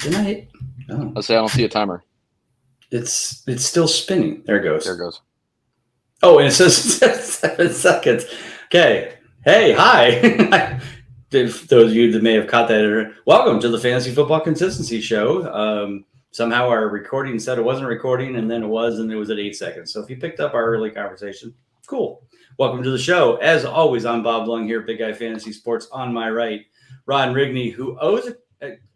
Didn't I hit? Oh. I'll say I don't see a timer. It's still spinning. There it goes. There it goes. Oh, and it says 7 seconds. Okay. Hey, hi. If those of you that may have caught that, welcome to the Fantasy Football Consistency Show. Somehow our recording said it wasn't recording, and then it was, and it was at 8 seconds. So if you picked up our early conversation, cool. Welcome to the show. As always, I'm Bob Lung here, Big Guy Fantasy Sports. On my right, Ron Rigney, who owes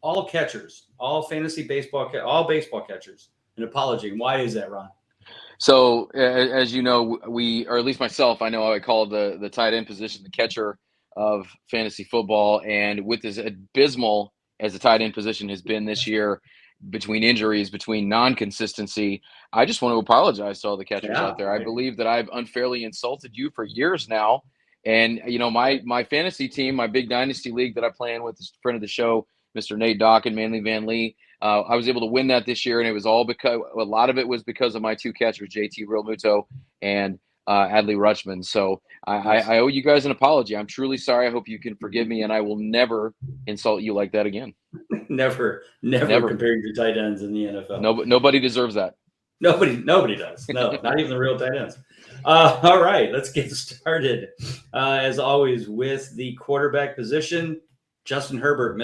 all catchers, all fantasy baseball, all baseball catchers, an apology. And why is that, Ron? So, as you know, we, or at least myself, I know I call the tight end position the catcher of fantasy football. And with as abysmal as the tight end position has been this year, between injuries, between non-consistency, I just want to apologize to all the catchers out there. Right. I believe that I've unfairly insulted you for years now. And, you know, my fantasy team, my big dynasty league that I play in with a friend of the show, Mr. Nate Dock and Manly Van Lee, I was able to win that this year, and it was all because a lot of it was because of my two catchers, JT Realmuto and Adley Rutschman. So I owe you guys an apology. I'm truly sorry. I hope you can forgive me, and I will never insult you like that again. Never comparing to tight ends in the NFL. Nobody deserves that. Nobody does. No, not even the real tight ends. All right, let's get started. As always, with the quarterback position, Justin Herbert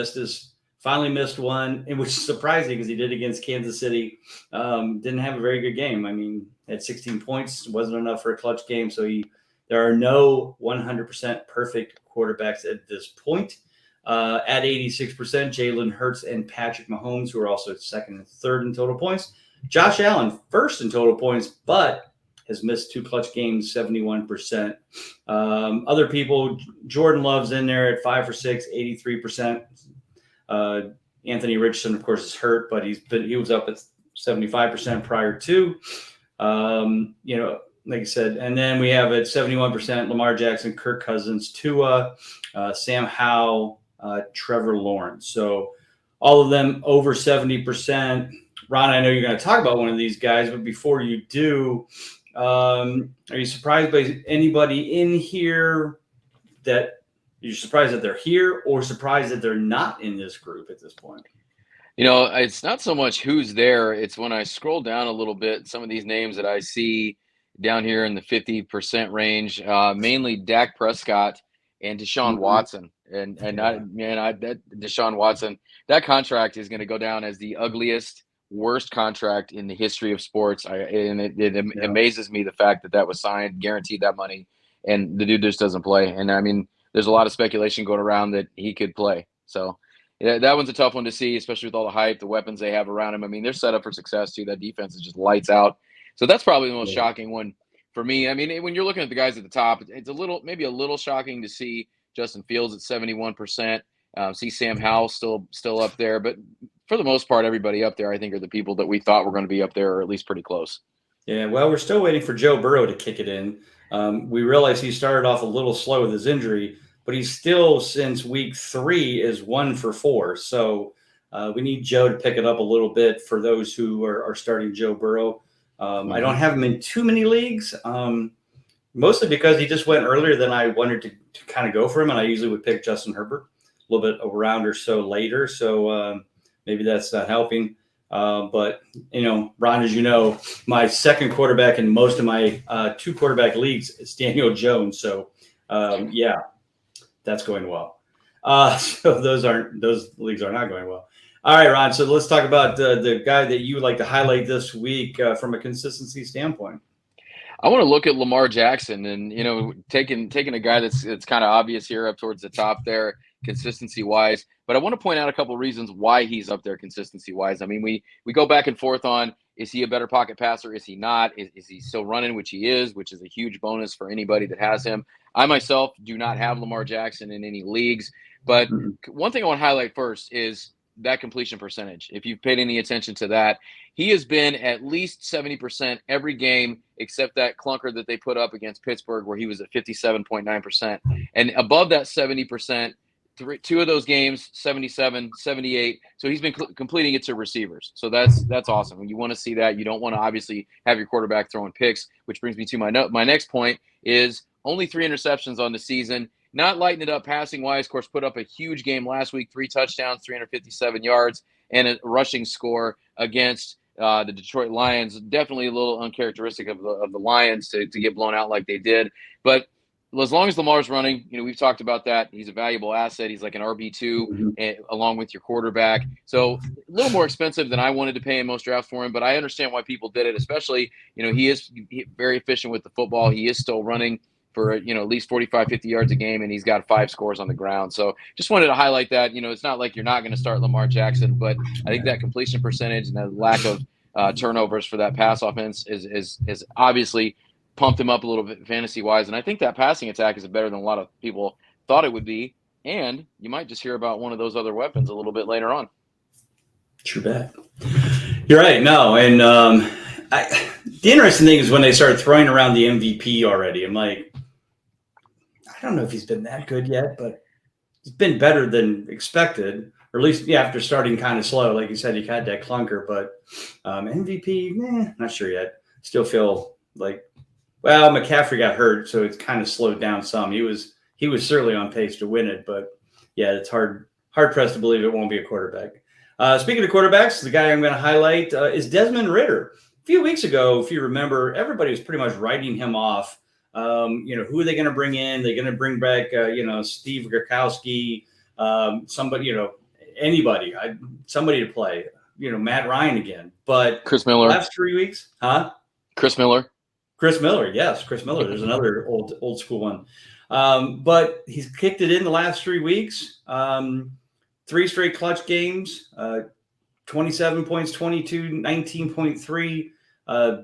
finally missed one, which is surprising because he did against Kansas City. Didn't have a very good game. I mean, had 16 points, wasn't enough for a clutch game. So there are no 100% perfect quarterbacks at this point. At 86%, Jalen Hurts and Patrick Mahomes, who are also second and third in total points. Josh Allen, first in total points, but has missed two clutch games, 71%. Other people, Jordan Love's in there at 5 for 6, 83%. Anthony Richardson, of course, is hurt, but he was up at 75% prior to. Like I said, and then we have at 71% Lamar Jackson, Kirk Cousins, Tua, Sam Howell, Trevor Lawrence. So all of them over 70%. Ron, I know you're going to talk about one of these guys, but before you do, are you surprised by anybody in here that you're surprised that they're here, or surprised that they're not in this group at this point? You know, it's not so much who's there. It's when I scroll down a little bit, some of these names that I see down here in the 50% range, mainly Dak Prescott and Deshaun Watson. And that Deshaun Watson, that contract is going to go down as the ugliest, worst contract in the history of sports. It amazes me the fact that was signed, guaranteed that money, and the dude just doesn't play. And I mean, there's a lot of speculation going around that he could play. So yeah, that one's a tough one to see, especially with all the hype, the weapons they have around him. I mean, they're set up for success too. That defense is just lights out. So that's probably the most shocking one for me. I mean, when you're looking at the guys at the top, it's maybe a little shocking to see Justin Fields at 71%. See Sam Howell still up there, but for the most part, everybody up there, I think, are the people that we thought were going to be up there, or at least pretty close. Yeah, well, we're still waiting for Joe Burrow to kick it in. We realize he started off a little slow with his injury, but he's still, since week 3, is 1 for 4. So we need Joe to pick it up a little bit for those who are starting Joe Burrow. I don't have him in too many leagues, mostly because he just went earlier than I wanted to kind of go for him, and I usually would pick Justin Herbert a little bit a round or so later. So maybe that's not helping. But, Ron, as you know, my second quarterback in most of my 2 quarterback leagues is Daniel Jones. So, that's going well. So those leagues are not going well. All right, Ron. So let's talk about the guy that you would like to highlight this week from a consistency standpoint. I want to look at Lamar Jackson and, taking a guy that's kind of obvious here up towards the top there, consistency wise, but I want to point out a couple of reasons why he's up there consistency wise. I mean, we go back and forth on, is he a better pocket passer? Is he not? Is he still running, which he is, which is a huge bonus for anybody that has him. I myself do not have Lamar Jackson in any leagues, but one thing I want to highlight first is that completion percentage. If you've paid any attention to that, he has been at least 70% every game except that clunker that they put up against Pittsburgh where he was at 57.9%. And above that 70%, 2 of those games, 77, 78. So he's been completing it to receivers. So that's awesome. When you want to see that, you don't want to obviously have your quarterback throwing picks, which brings me to my next point is only 3 interceptions on the season. not lighting it up passing wise. Of course, put up a huge game last week, 3 touchdowns, 357 yards, and a rushing score against the Detroit Lions. Definitely a little uncharacteristic of the Lions to get blown out like they did. But as long as Lamar's running, we've talked about that. He's a valuable asset. He's like an RB2 along with your quarterback. So a little more expensive than I wanted to pay in most drafts for him, but I understand why people did it, especially, he is very efficient with the football. He is still running for, at least 45, 50 yards a game, and he's got 5 scores on the ground. So just wanted to highlight that. It's not like you're not going to start Lamar Jackson, but I think that completion percentage and the lack of turnovers for that pass offense is obviously pumped him up a little bit fantasy-wise. And I think that passing attack is better than a lot of people thought it would be. And you might just hear about one of those other weapons a little bit later on. True bet. You're right. No, and the interesting thing is when they started throwing around the MVP already, I'm like, I don't know if he's been that good yet, but he's been better than expected, or at least after starting kind of slow. Like you said, he had that clunker, but MVP, not sure yet. Still feel like, well, McCaffrey got hurt, so it's kind of slowed down some. He was certainly on pace to win it, but yeah, it's hard pressed to believe it won't be a quarterback. Speaking of quarterbacks, the guy I'm going to highlight is Desmond Ridder. A few weeks ago, if you remember, everybody was pretty much writing him off. Who are they going to bring in? They're going to bring back, Steve Gurkowski, somebody, anybody, somebody to play, Matt Ryan again. But Chris Miller. Last 3 weeks, huh? Chris Miller, yes, Chris Miller. There's another old school one. But he's kicked it in the last 3 weeks. 3 straight clutch games, 27 points, 22, 19.3,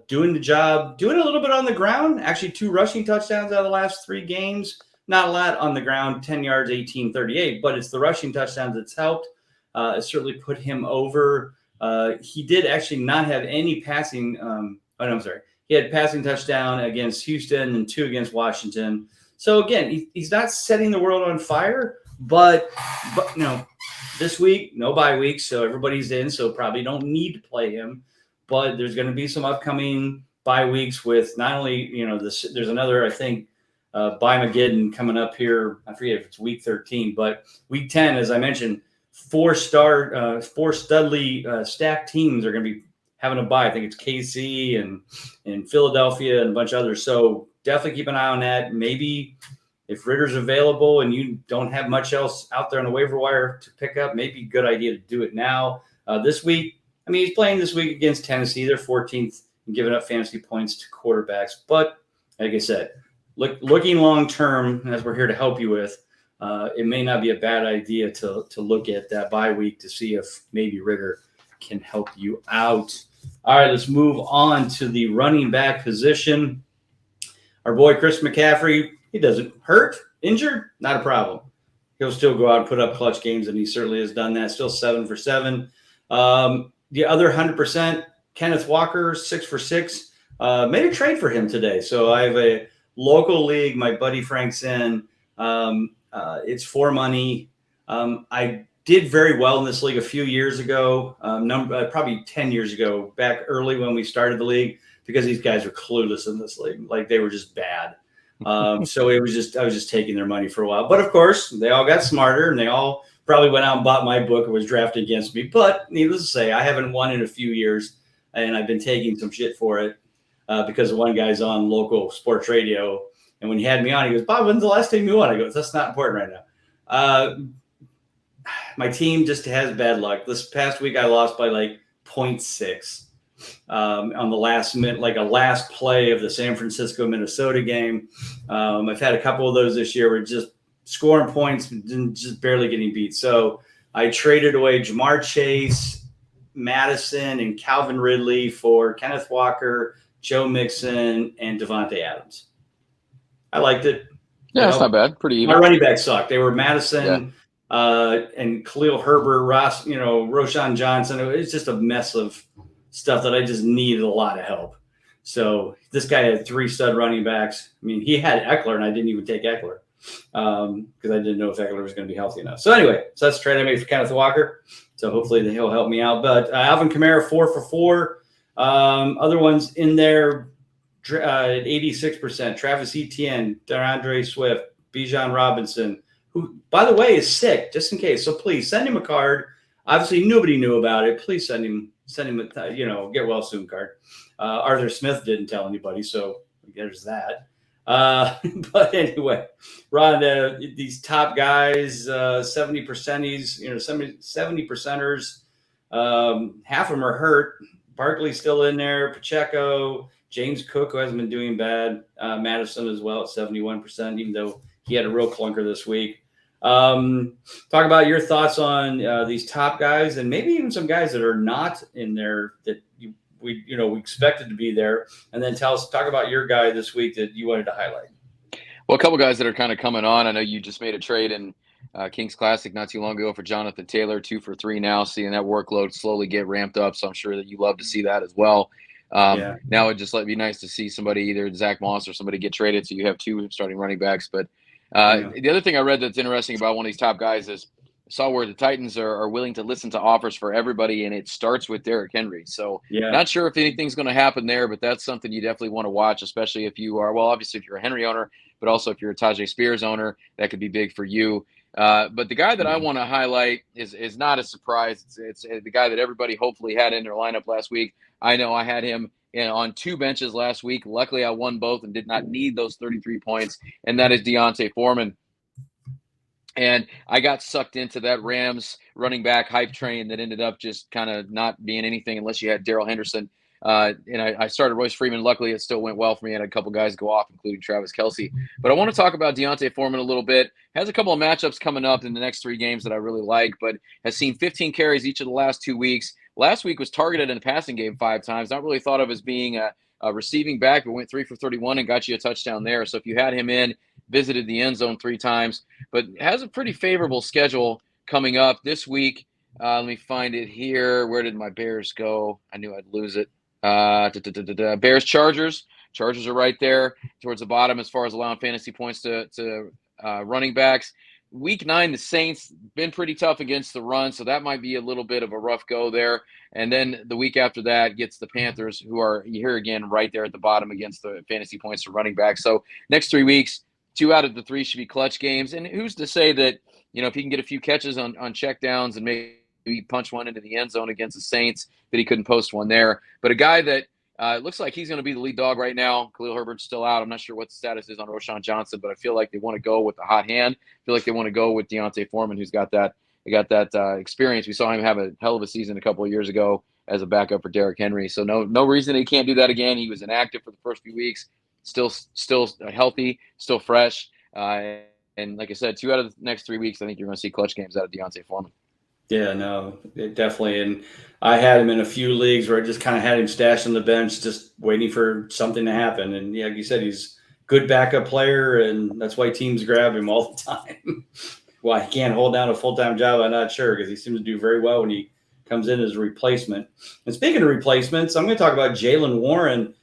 doing the job, doing a little bit on the ground, actually 2 rushing touchdowns out of the last 3 games. Not a lot on the ground, 10 yards, 18-38, but it's the rushing touchdowns that's helped. It certainly put him over. He did actually not have any passing. He had passing touchdown against Houston and 2 against Washington. So again, he's not setting the world on fire, but this week, no bye week, so everybody's in, so probably don't need to play him. But there's going to be some upcoming bye weeks with not only, there's another, I think, Bye-Mageddon coming up here. I forget if it's week 13, but week 10, as I mentioned, 4 studly stacked teams are going to be having a bye. I think it's KC and Philadelphia and a bunch of others. So definitely keep an eye on that. Maybe if Ritter's available and you don't have much else out there on the waiver wire to pick up, maybe a good idea to do it now. This week, he's playing this week against Tennessee. They're 14th and giving up fantasy points to quarterbacks. But like I said, looking long-term, as we're here to help you with, it may not be a bad idea to look at that bye week to see if maybe Ritter can help you out. All right, let's move on to the running back position. Our boy Chris McCaffrey, he doesn't hurt, injured, not a problem. He'll still go out and put up clutch games, and he certainly has done that. Still 7 for 7. The other 100%, Kenneth Walker, 6 for 6. Made a trade for him today. So I have a local league, my buddy Frank's in. It's for money. I did very well in this league a few years ago, probably 10 years ago, back early when we started the league, because these guys were clueless in this league. Like, they were just bad. So I was just taking their money for a while. But of course, they all got smarter, and they all probably went out and bought my book and was drafted against me. But needless to say, I haven't won in a few years, and I've been taking some shit for it because one guy's on local sports radio. And when he had me on, he goes, "Bob, when's the last time you won?" I go, "That's not important right now." My team just has bad luck. This past week, I lost by like 0.6 on the last minute, like a last play of the San Francisco-Minnesota game. I've had a couple of those this year where just scoring points and just barely getting beat. So I traded away Jamar Chase, Madison, and Calvin Ridley for Kenneth Walker, Joe Mixon, and Devontae Adams. I liked it. Yeah, it's not bad. Pretty even. My running backs sucked. They were Madison and Khalil Herbert, Ross, Roshan Johnson. It was just a mess of stuff that I just needed a lot of help. So this guy had 3 stud running backs. He had Eckler, and I didn't even take Eckler because I didn't know if Eckler was going to be healthy enough. So anyway, that's the trade I made for Kenneth Walker. So hopefully he'll help me out. But Alvin Kamara, 4 for 4. Other ones in there, 86%. Travis Etienne, DeAndre Swift, Bijan Robinson, who, by the way, is sick, just in case. So please send him a card. Obviously, nobody knew about it. Please send him a, get well soon card. Arthur Smith didn't tell anybody, so there's that. But anyway, Ron, these top guys, 70 percenties, 70 percenters, half of them are hurt. Barkley's still in there, Pacheco, James Cook, who hasn't been doing bad, Madison as well at 71%, even though he had a real clunker this week. Talk about your thoughts on these top guys, and maybe even some guys that are not in there that we expected to be there, and then talk about your guy this week that you wanted to highlight. Well, a couple guys that are kind of coming on. I know you just made a trade in Kings Classic not too long ago for Jonathan Taylor, 2 for 3 now, seeing that workload slowly get ramped up. So I'm sure that you love to see that as well. Now it'd just be nice to see somebody, either Zach Moss or somebody, get traded, so you have 2 starting running backs. But the other thing I read that's interesting about one of these top guys is I saw where the Titans are willing to listen to offers for everybody, and it starts with Derrick Henry. So not sure if anything's going to happen there, but that's something you definitely want to watch, especially if you are, well, obviously if you're a Henry owner, but also if you're a Tajay Spears owner, that could be big for you. But the guy that I want to highlight is not a surprise. It's the guy that everybody hopefully had in their lineup last week. I know I had him on 2 benches last week. Luckily, I won both and did not need those 33 points, and that is D'Onta Foreman. And I got sucked into that Rams running back hype train that ended up just kind of not being anything unless you had Darrell Henderson. And I started Royce Freeman. Luckily, it still went well for me. I had a couple guys go off, including Travis Kelce. But I want to talk about D'Onta Foreman a little bit. Has a couple of matchups coming up in the next 3 games that I really like, but has seen 15 carries each of the last 2 weeks. Last week was targeted in the passing game 5 times. Not really thought of as being a receiving back, but went 3 for 31 and got you a touchdown there. So if you had him in, visited the end zone 3 times, but has a pretty favorable schedule coming up this week. Let me find it here. Where did my Bears go? I knew I'd lose it. Bears, Chargers. Chargers are right there towards the bottom as far as allowing fantasy points to running backs. Week 9, the Saints been pretty tough against the run, so that might be a little bit of a rough go there. And then the week after that gets the Panthers, who are here again right there at the bottom against the fantasy points to running back. So next 3 weeks, 2 out of the 3 should be clutch games. And who's to say that, if he can get a few catches on checkdowns and maybe punch one into the end zone against the Saints, that he couldn't post one there. But a guy that looks like he's going to be the lead dog right now. Khalil Herbert's still out. I'm not sure what the status is on Roschon Johnson, but I feel like they want to go with the hot hand. I feel like they want to go with D'Onta Foreman, who's got that experience. We saw him have a hell of a season a couple of years ago as a backup for Derrick Henry. So no reason he can't do that again. He was inactive for the first few weeks, still healthy, still fresh. And like I said, 2 out of the next 3 weeks, I think you're going to see clutch games out of D'Onta Foreman. Yeah, no, definitely. And I had him in a few leagues where I just kind of had him stashed on the bench, just waiting for something to happen. And like you said, he's a good backup player, and that's why teams grab him all the time. Why he can't hold down a full-time job, I'm not sure, because he seems to do very well when he comes in as a replacement. And speaking of replacements, I'm going to talk about Jaylen Warren.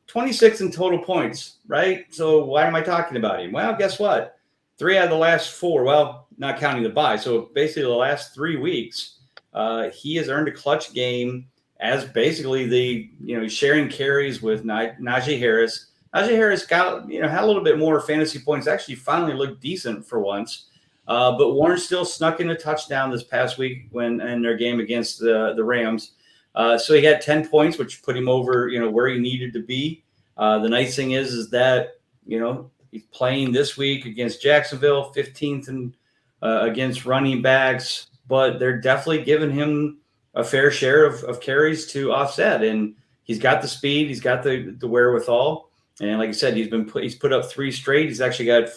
26 in total points, right? So why am I talking about him? Well, guess what? 3 out of the last 4, well, not counting the bye. So basically the last 3 weeks, he has earned a clutch game as basically he's sharing carries with Najee Harris. Najee Harris got, had a little bit more fantasy points, actually finally looked decent for once. But Warren still snuck in a touchdown this past week in their game against the Rams. So he had 10 points, which put him over, where he needed to be. The nice thing is that, he's playing this week against Jacksonville, 15th and against running backs, but they're definitely giving him a fair share of carries to offset. And he's got the speed, he's got the wherewithal. And like I said, he's put up 3 straight. He's actually got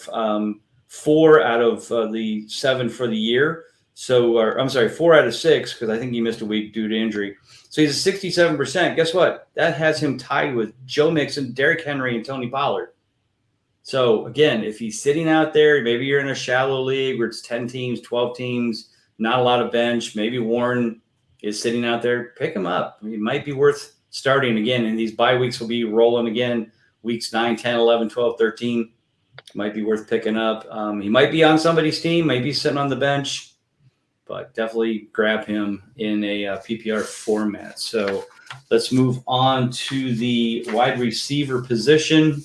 4 out of the 7 for the year. So, I'm sorry, 4 out of 6, because I think he missed a week due to injury. So he's at 67%. Guess what? That has him tied with Joe Mixon, Derrick Henry, and Tony Pollard. So, again, if he's sitting out there, maybe you're in a shallow league where it's 10 teams, 12 teams, not a lot of bench. Maybe Warren is sitting out there. Pick him up. It might be worth starting again. And these bye weeks will be rolling again. Weeks 9, 10, 11, 12, 13. Might be worth picking up. He might be on somebody's team, maybe sitting on the bench, but definitely grab him in a PPR format. So let's move on to the wide receiver position.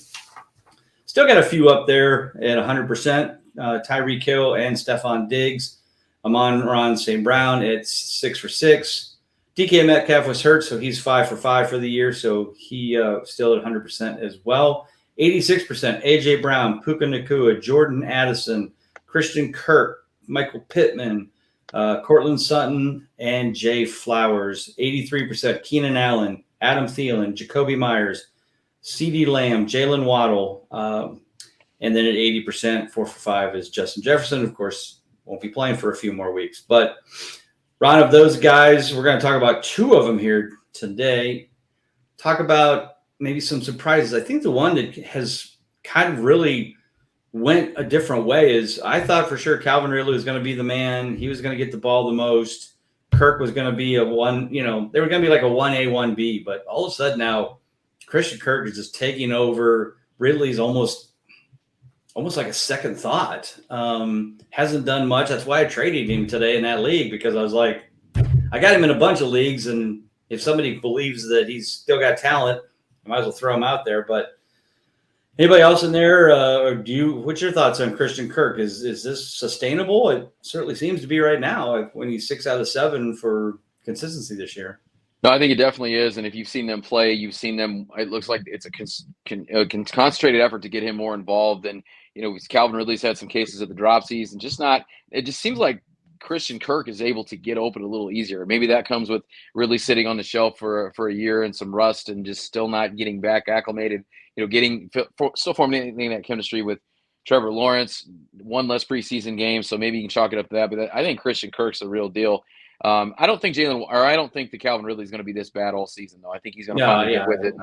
Still got a few up there at 100%. Tyreek Hill and Stephon Diggs. Amon-Ra St. Brown at 6 for 6. DK Metcalf was hurt, so he's 5 for 5 for the year. So he still at 100% as well. 86%. AJ Brown, Puka Nacua, Jordan Addison, Christian Kirk, Michael Pittman, Cortland Sutton, and Jay Flowers. 83%. Keenan Allen, Adam Thielen, Jacoby Myers, CeeDee Lamb, Jalen Waddle. And then at 80%, 4 for 5 is Justin Jefferson. Of course, won't be playing for a few more weeks. But Ron, of those guys, we're going to talk about 2 of them here today. Talk about maybe some surprises. I think the one that has kind of really went a different way is I thought for sure Calvin Ridley was going to be the man. He was going to get the ball the most. Kirk was going to be a one, they were going to be like a 1A, 1B. But all of a sudden now, Christian Kirk is just taking over. Ridley's almost like a second thought. Hasn't done much. That's why I traded him today in that league, because I was like, I got him in a bunch of leagues, and if somebody believes that he's still got talent, I might as well throw him out there. But anybody else in there, or what's your thoughts on Christian Kirk? Is this sustainable? It certainly seems to be right now, when he's 6 out of 7 for consistency this year. No, I think it definitely is. And if you've seen them play, you've seen them. It looks like it's a concentrated effort to get him more involved. And Calvin Ridley's had some cases at the dropsies, and it just seems like Christian Kirk is able to get open a little easier. Maybe that comes with Ridley sitting on the shelf for a year and some rust, and just still not getting back acclimated. Still forming that chemistry with Trevor Lawrence. One less preseason game, so maybe you can chalk it up to that. But I think Christian Kirk's the real deal. I don't think the Calvin Ridley is going to be this bad all season, though. I think he's going to finally get with it.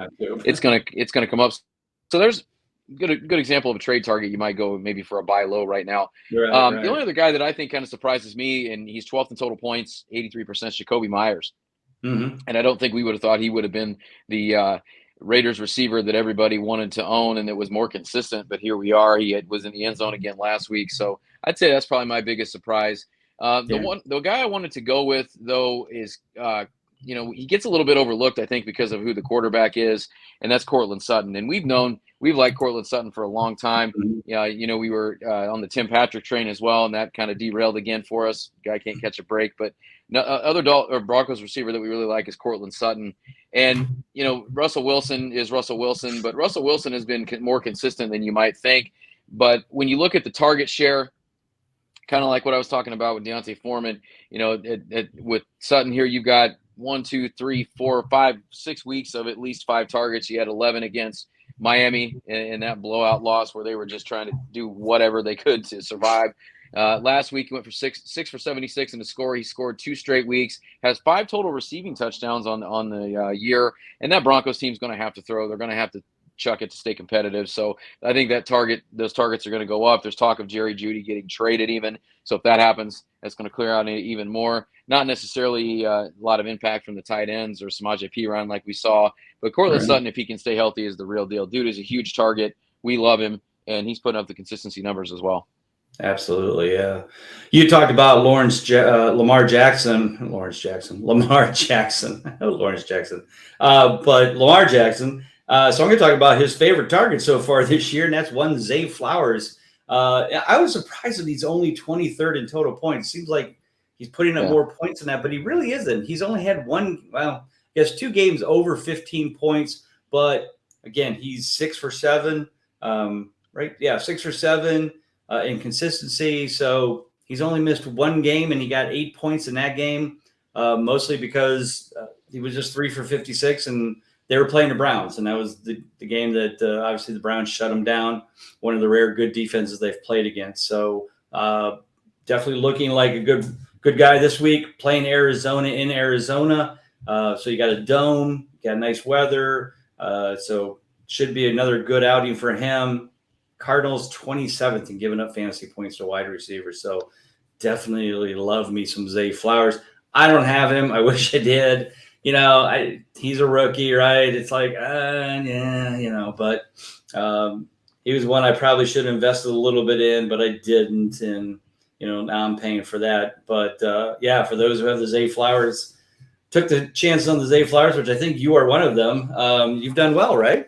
It's going to come up. So there's good example of a trade target. You might go maybe for a buy low right now. Right. The only other guy that I think kind of surprises me, and he's 12th in total points, 83%, Jacoby Myers. Mm-hmm. And I don't think we would have thought he would have been the Raiders receiver that everybody wanted to own and that was more consistent. But here we are. He was in the end zone again last week. So I'd say that's probably my biggest surprise. The guy I wanted to go with, though, is he gets a little bit overlooked, I think, because of who the quarterback is, and that's Cortland Sutton. And we've liked Cortland Sutton for a long time. Mm-hmm. We were on the Tim Patrick train as well, and that kind of derailed again for us. Guy can't catch a break. But Broncos receiver that we really like is Cortland Sutton. And, Russell Wilson is Russell Wilson, but Russell Wilson has been more consistent than you might think. But when you look at the target share, kind of like what I was talking about with Deontay Foreman, with Sutton here, you've got 1, 2, 3, 4, 5, 6 weeks of at least 5 targets. He had 11 against Miami in that blowout loss where they were just trying to do whatever they could to survive. Last week he went for 6 for 76 in the score. He scored 2 straight weeks, has 5 total receiving touchdowns on the year. And that Broncos team's going to have to throw. They're going to have to chuck it to stay competitive. So I think those targets are going to go up. There's talk of Jerry Jeudy getting traded even. So if that happens, that's going to clear out even more. Not necessarily a lot of impact from the tight ends or Samaje Perine like we saw, but Cortland Sutton, if he can stay healthy, is the real deal. Dude is a huge target. We love him, and he's putting up the consistency numbers as well. Absolutely, yeah. You talked about Lamar Jackson. But Lamar Jackson. So I'm going to talk about his favorite target so far this year, and that's one Zay Flowers. I was surprised that he's only 23rd in total points. Seems like he's putting up more points than that, but he really isn't. He's only had 2 games over 15 points. But again, he's 6 for 7, right? Yeah, 6 for 7 in consistency. So he's only missed 1 game, and he got 8 points in that game, mostly because he was just 3 for 56, and they were playing the Browns, and that was the game that obviously the Browns shut them down, one of the rare good defenses they've played against. So definitely looking like a good guy this week, playing Arizona in Arizona. So you got a dome, you got nice weather. So should be another good outing for him. Cardinals 27th in giving up fantasy points to wide receivers. So definitely love me some Zay Flowers. I don't have him. I wish I did. He's a rookie, right? It's like, but he was one I probably should have invested a little bit in, but I didn't. And, now I'm paying for that. But for those who have the Zay Flowers, took the chance on the Zay Flowers, which I think you are one of them. You've done well, right?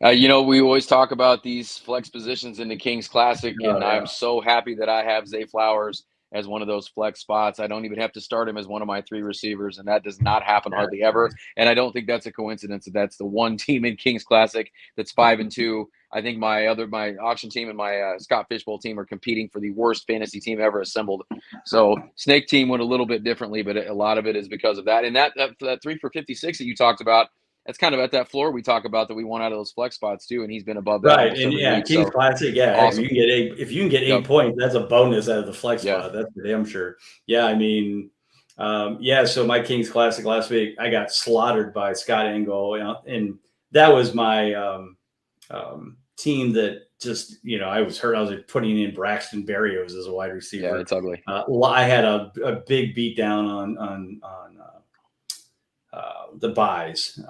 We always talk about these flex positions in the Kings Classic, Oh, and yeah. I'm so happy that I have Zay Flowers as one of those flex spots. I don't even have to start him as one of my 3 receivers, and that does not happen That's hardly ever. nice. And I don't think that's a coincidence that that's the one team in Kings Classic that's 5-2. I think my auction team and my Scott Fishbowl team are competing for the worst fantasy team ever assembled. So Snake team went a little bit differently, but a lot of it is because of that. And that 3 for 56 that you talked about, that's kind of at that floor we talk about that we want out of those flex spots too, and he's been above that Right, almost and every yeah, week. Kings So Classic, yeah. Heck, awesome. if you can get 8 Yep. points, that's a bonus out of the flex Yeah. spot. That's for damn sure. Yeah, I mean, yeah. So my Kings Classic last week, I got slaughtered by Scott Engel, and that was my team that just I was hurt. I was putting in Braxton Berrios as a wide receiver. Yeah, it's ugly. I had a big beat down on the buys.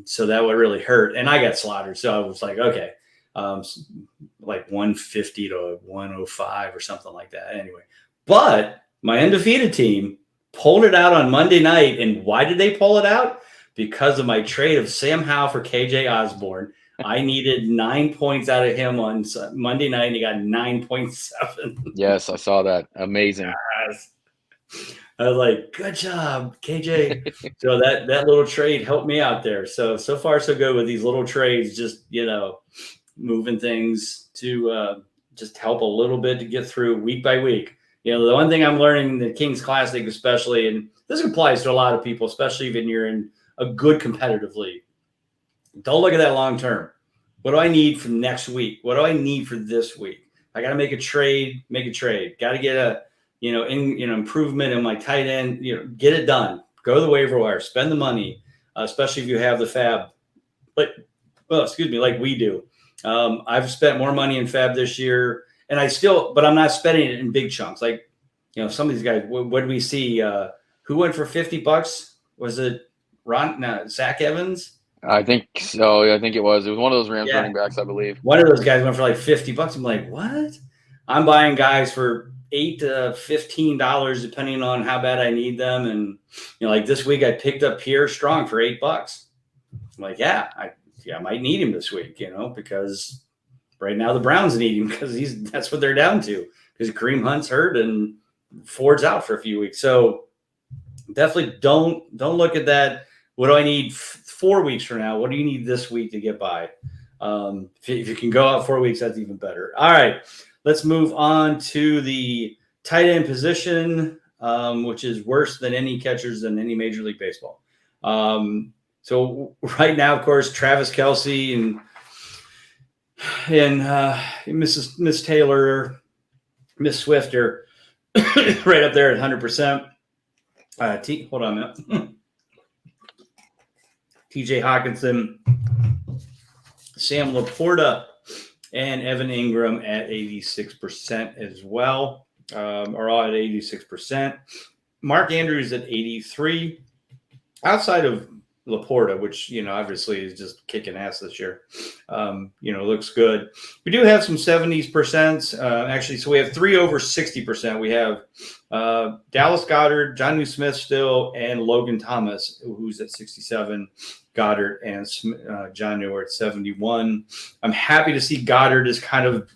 So that would really hurt. And I got slaughtered. So I was like, okay, like 150 to 105 or something like that. Anyway, but my undefeated team pulled it out on Monday night. And why did they pull it out? Because of my trade of Sam Howell for KJ Osborne. I needed 9 points out of him on Monday night, and he got 9.7. Yes, I saw that. Amazing. Yes. I was like, good job, KJ. So that little trade helped me out there. So far, so good with these little trades, just, moving things to just help a little bit to get through week by week. The one thing I'm learning in the Kings Classic, especially, and this applies to a lot of people, especially when you're in a good competitive league, don't look at that long term. What do I need for next week? What do I need for this week? I got to make a trade. Got to get a improvement in my tight end, get it done. Go to the waiver wire, spend the money, especially if you have the fab. Like we do. I've spent more money in fab this year, and but I'm not spending it in big chunks. Like, some of these guys, what did we see? Who went for $50? Was it Zach Evans? I think so. I think it was one of those Rams running backs, I believe. One of those guys went for like $50. I'm like, what? I'm buying guys for $8 to $15, depending on how bad I need them. And like this week, I picked up Pierre Strong for $8. I'm like, I might need him this week, because right now the Browns need him because that's what they're down to, because Kareem Hunt's hurt and Ford's out for a few weeks. So definitely don't look at that. What do I need 4 weeks from now? What do you need this week to get by? If you can go out 4 weeks, that's even better. All right. Let's move on to the tight end position, which is worse than any catchers in any Major League Baseball. So right now, of course, Travis Kelce and Miss Taylor, Miss Swift are right up there at 100%. Hold on a minute. TJ Hawkinson, Sam Laporta, and Evan Ingram at 86% as well, are all at 86%. Mark Andrews at 83%. Outside of Laporta, which, obviously is just kicking ass this year, looks good. We do have some 70%. Actually, so we have 3 over 60%. We have Dallas Goedert, Jonnu Smith still, and Logan Thomas, who's at 67%. Goddard and Jonnu are at 71%. I'm happy to see Goddard has kind of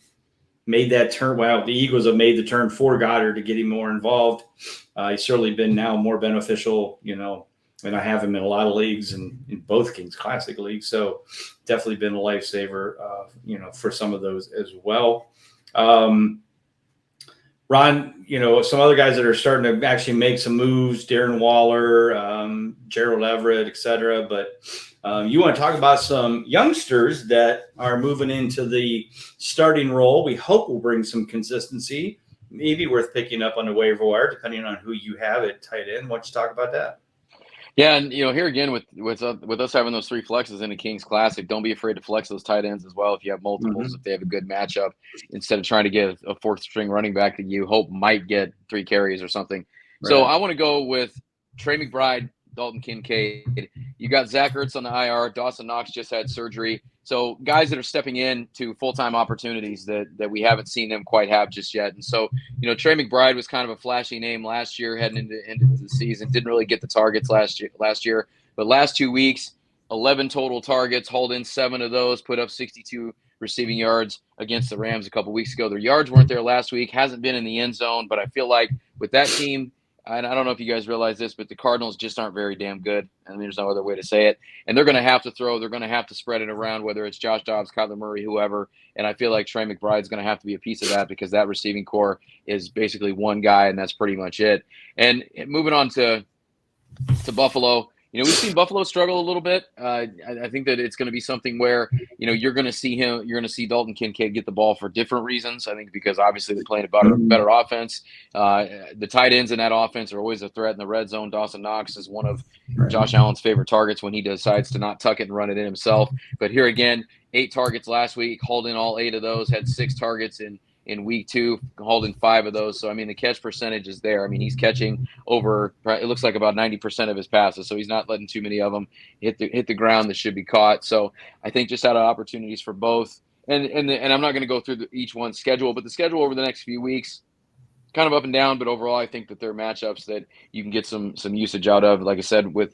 made that turn. Well, the Eagles have made the turn for Goddard to get him more involved. He's certainly been now more beneficial, and I have him in a lot of leagues and in both Kings Classic leagues. So definitely been a lifesaver, for some of those as well. Ron, some other guys that are starting to actually make some moves, Darren Waller, Gerald Everett, et cetera. But you want to talk about some youngsters that are moving into the starting role. We hope will bring some consistency, maybe worth picking up on the waiver wire, depending on who you have at tight end. Why don't you talk about that? Yeah, and here again with us having those 3 flexes in the Kings Classic, don't be afraid to flex those tight ends as well if you have multiples, if they have a good matchup, instead of trying to get a 4th string running back that you hope might get 3 carries or something. Right. So I want to go with Trey McBride, Dalton Kincaid. You got Zach Ertz on the IR. Dawson Knox just had surgery. So guys that are stepping in to full-time opportunities that we haven't seen them quite have just yet. And so, Trey McBride was kind of a flashy name last year heading into the season. Didn't really get the targets last year. But last 2 weeks, 11 total targets, hauled in 7 of those, put up 62 receiving yards against the Rams a couple weeks ago. Their yards weren't there last week, hasn't been in the end zone, but I feel like with that team, and I don't know if you guys realize this, but the Cardinals just aren't very damn good, and there's no other way to say it. And they're going to have to throw. They're going to have to spread it around, whether it's Josh Dobbs, Kyler Murray, whoever. And I feel like Trey McBride's going to have to be a piece of that because that receiving core is basically one guy, and that's pretty much it. And moving on to Buffalo, we've seen Buffalo struggle a little bit. I think that it's going to be something where, you're going to see Dalton Kincaid get the ball for different reasons. I think because obviously they're playing a better offense. The tight ends in that offense are always a threat in the red zone. Dawson Knox is one of Josh Allen's favorite targets when he decides to not tuck it and run it in himself. But here again, 8 targets last week, hauled in all 8 of those, had 6 targets in week 2, holding 5 of those. So, the catch percentage is there. He's catching over, it looks like about 90% of his passes. So he's not letting too many of them hit the ground that should be caught. So I think just out of opportunities for both. And I'm not going to go through each one's schedule, but the schedule over the next few weeks, kind of up and down. But overall, I think that they're matchups that you can get some usage out of, like I said, with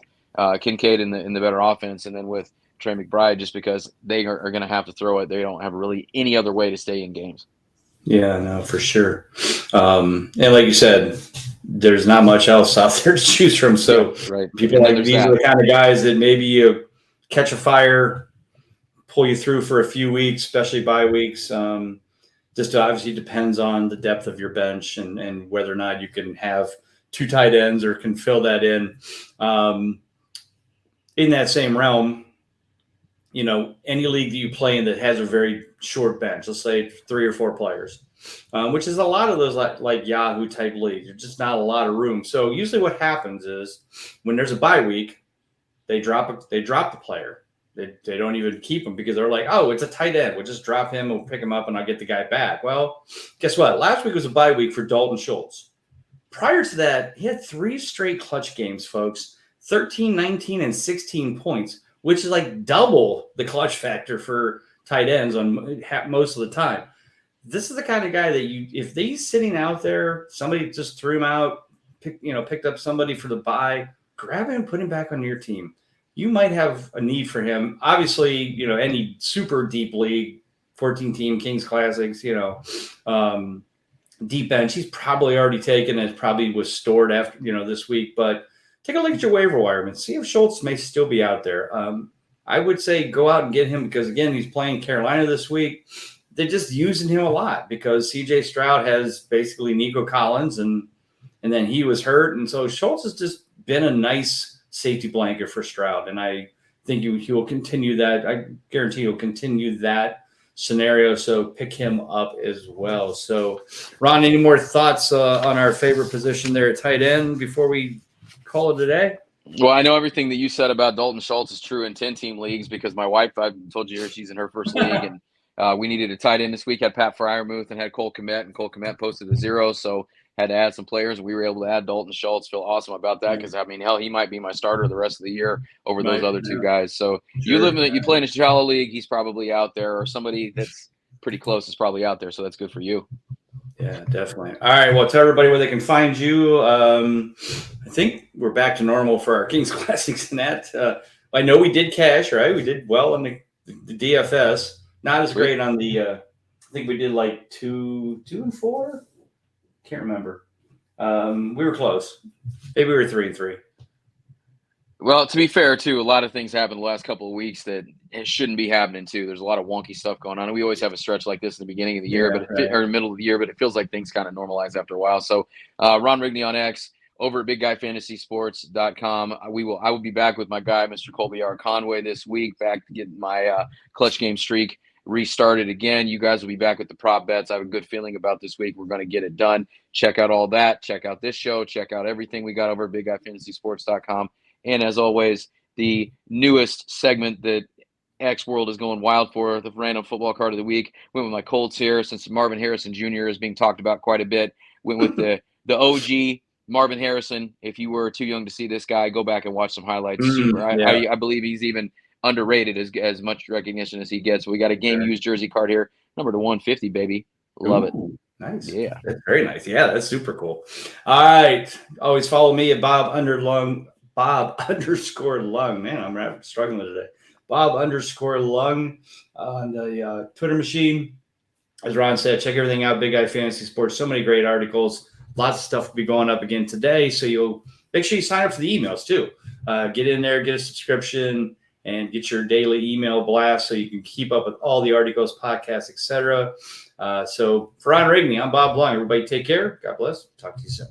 Kincaid in the better offense, and then with Trey McBride, just because they are going to have to throw it. They don't have really any other way to stay in games. Yeah, no, for sure. And like you said, there's not much else out there to choose from. So right. People like these are the kind of guys that maybe you catch a fire, pull you through for a few weeks, especially bye weeks. Just obviously depends on the depth of your bench and whether or not you can have 2 tight ends or can fill that in. In that same realm, any league that you play in that has a very short bench, let's say 3 or 4 players, which is a lot of those like Yahoo type leagues. There's just not a lot of room. So usually what happens is when there's a bye week, they drop the player. They don't even keep him because they're like, oh, it's a tight end. We'll just drop him. We'll pick him up and I'll get the guy back. Well, guess what? Last week was a bye week for Dalton Schultz. Prior to that, he had 3 straight clutch games, folks, 13, 19, and 16 points, which is like double the clutch factor for tight ends on most of the time. This is the kind of guy that if he's sitting out there, somebody just threw him out, picked up somebody for the bye, grab him and put him back on your team. You might have a need for him. Obviously, any super deep league, 14-team Kings Classics, deep bench, he's probably already taken and probably was stored after, this week. But take a look at your waiver wire and see if Schultz may still be out there. I would say go out and get him because, again, he's playing Carolina this week. They're just using him a lot because C.J. Stroud has basically Nico Collins, and then he was hurt. And so Schultz has just been a nice safety blanket for Stroud, and I think he will continue that. I guarantee he'll continue that scenario, so pick him up as well. So, Ron, any more thoughts on our favorite position there at tight end before we call it a day? Well, I know everything that you said about Dalton Schultz is true in 10-team leagues because my wife, I told you she's in her first league, and we needed a tight end this week. Had Pat Freiermuth and had Cole Kmet, and Cole Kmet posted a 0, so had to add some players. We were able to add Dalton Schultz. Feel awesome about that because, hell, he might be my starter the rest of the year over those other 2 guys. So you play in a shallow league, he's probably out there, or somebody that's pretty close is probably out there, so that's good for you. Yeah, definitely. All right, well, tell everybody where they can find you. I think we're back to normal for our Kings Classics and that. I know we did cash, right? We did well on the DFS. Not as great on the I think we did like 2 and 4. Can't remember. We were close. Maybe we were 3 and 3. Well, to be fair, too, a lot of things happened the last couple of weeks that it shouldn't be happening, too. There's a lot of wonky stuff going on. And we always have a stretch like this in the beginning of the year, or middle of the year, but it feels like things kind of normalize after a while. So, Ron Rigney on X, over at BigGuyFantasySports.com. I will be back with my guy, Mr. Colby R. Conway, this week, back to get my clutch game streak restarted again. You guys will be back with the prop bets. I have a good feeling about this week. We're going to get it done. Check out all that. Check out this show. Check out everything we got over at BigGuyFantasySports.com. And as always, the newest segment that X World is going wild for, the random football card of the week. Went with my Colts here since Marvin Harrison Jr. is being talked about quite a bit. Went with the OG Marvin Harrison. If you were too young to see this guy, go back and watch some highlights. I believe he's even underrated as much recognition as he gets. We got a game used jersey card here, number to 150, baby. Love it. Nice. Yeah. That's very nice. Yeah, that's super cool. All right. Always follow me at Bob _Lung. Man, I'm struggling with it today. Bob _Lung on the Twitter machine. As Ron said, check everything out. Big Guy Fantasy Sports. So many great articles. Lots of stuff will be going up again today. So you'll make sure you sign up for the emails too. Get in there, get a subscription, and get your daily email blast so you can keep up with all the articles, podcasts, etc. So for Ron Rigney, I'm Bob Lung. Everybody take care. God bless. Talk to you soon.